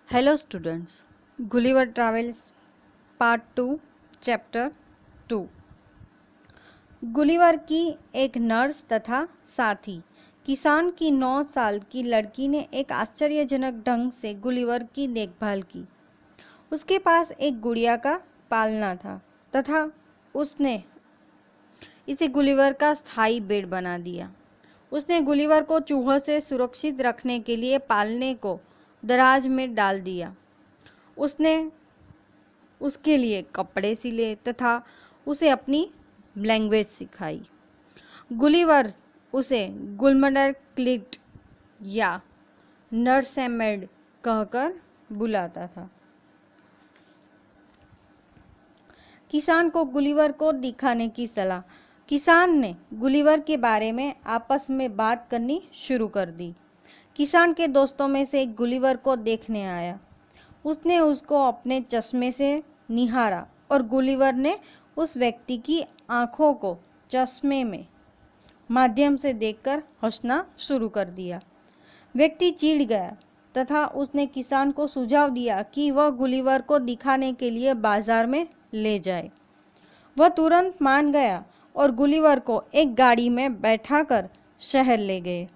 Hello students, Gulliver travels part 2 chapter 2। Gulliver की एक nurse तथा साथी किसान की 9 साल की लड़की ने एक आश्चर्यजनक ढंग से गुलिवर की देखभाल की। उसके पास एक गुड़िया का पालना था तथा उसने इसे गुलिवर का स्थायी बेड बना दिया। उसने गुलिवर को चूहों से सुरक्षित रखने के लिए पालने को दराज में डाल दिया। उसने उसके लिए कपड़े सिले तथा उसे अपनी लैंग्वेज सिखाई। गुलिवर उसे गुलमडर क्लिट या नर्सेमेड कहकर बुलाता था। किसान को गुलिवर को दिखाने की सलाह। किसान ने गुलिवर के बारे में आपस में बात करनी शुरू कर दी। किसान के दोस्तों में से एक गुलिवर को देखने आया। उसने उसको अपने चश्मे से निहारा और गुलिवर ने उस व्यक्ति की आंखों को चश्मे में माध्यम से देखकर हंसना शुरू कर दिया। व्यक्ति चिढ़ गया तथा उसने किसान को सुझाव दिया कि वह गुलिवर को दिखाने के लिए बाजार में ले जाए। वह तुरंत मान गया और गुलिवर को एक गाड़ी में बैठाकर शहर ले गए।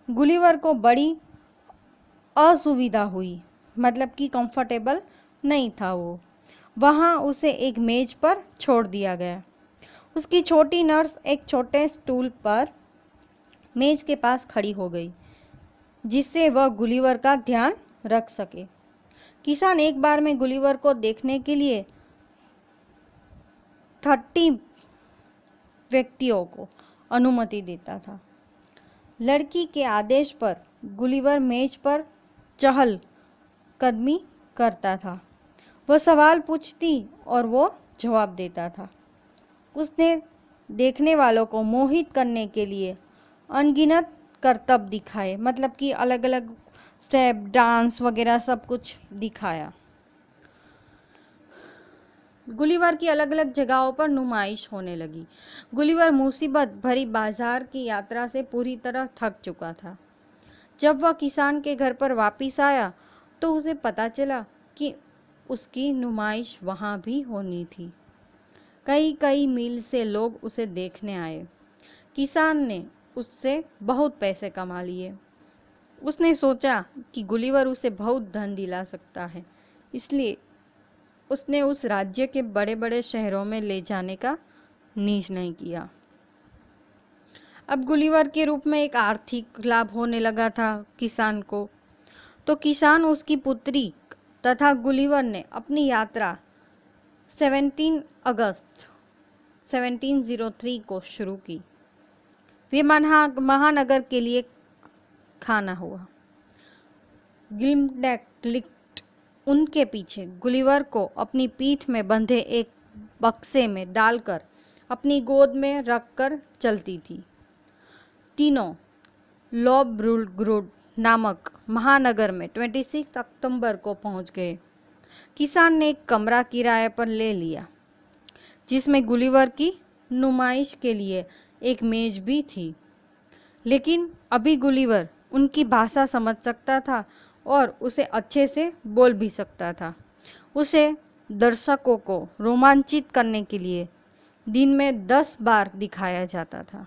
गुलिवर को बड़ी असुविधा हुई, मतलब कि कंफर्टेबल नहीं था वो। वहाँ उसे एक मेज पर छोड़ दिया गया। उसकी छोटी नर्स एक छोटे स्टूल पर मेज के पास खड़ी हो गई, जिससे वह गुलिवर का ध्यान रख सके। किसान एक बार में गुलिवर को देखने के लिए 30 व्यक्तियों को अनुमति देता था। लड़की के आदेश पर गुलिवर मेज पर चहल कदमी करता था। वह सवाल पूछती और वो जवाब देता था। उसने देखने वालों को मोहित करने के लिए अनगिनत करतब दिखाए, मतलब कि अलग अलग स्टेप, डांस वगैरह सब कुछ दिखाया। गुलिवर की अलग अलग जगहों पर नुमाइश होने लगी। गुलिवर मुसीबत भरी बाजार की यात्रा से पूरी तरह थक चुका था। जब वह किसान के घर पर वापस आया तो उसे पता चला कि उसकी नुमाइश वहाँ भी होनी थी। कई मील से लोग उसे देखने आए। किसान ने उससे बहुत पैसे कमा लिए। उसने सोचा कि गुलिवर उसे बहुत धन दिला सकता है, इसलिए उसने उस राज्य के बड़े बड़े शहरों में ले जाने का निश्चय किया। अब गुलिवर के रूप में एक आर्थिक लाभ होने लगा था किसान को। तो किसान, उसकी पुत्री तथा गुलिवर ने अपनी यात्रा 17 अगस्त 1703 को शुरू की। वे महानगर के लिए खाना हुआ। गिल्मडेक्लिट उनके पीछे गुलिवर को अपनी पीठ में बंधे एक बक्से में डालकर अपनी गोद में रखकर चलती थी। तीनों लोब्रुलग्रुड नामक महानगर में 26 अक्टूबर को पहुंच गए। किसान ने एक कमरा किराए पर ले लिया, जिसमें गुलिवर की नुमाइश के लिए एक मेज भी थी। लेकिन अभी गुलिवर उनकी भाषा समझ सकता था और उसे अच्छे से बोल भी सकता था। उसे दर्शकों को रोमांचित करने के लिए दिन में 10 बार दिखाया जाता था।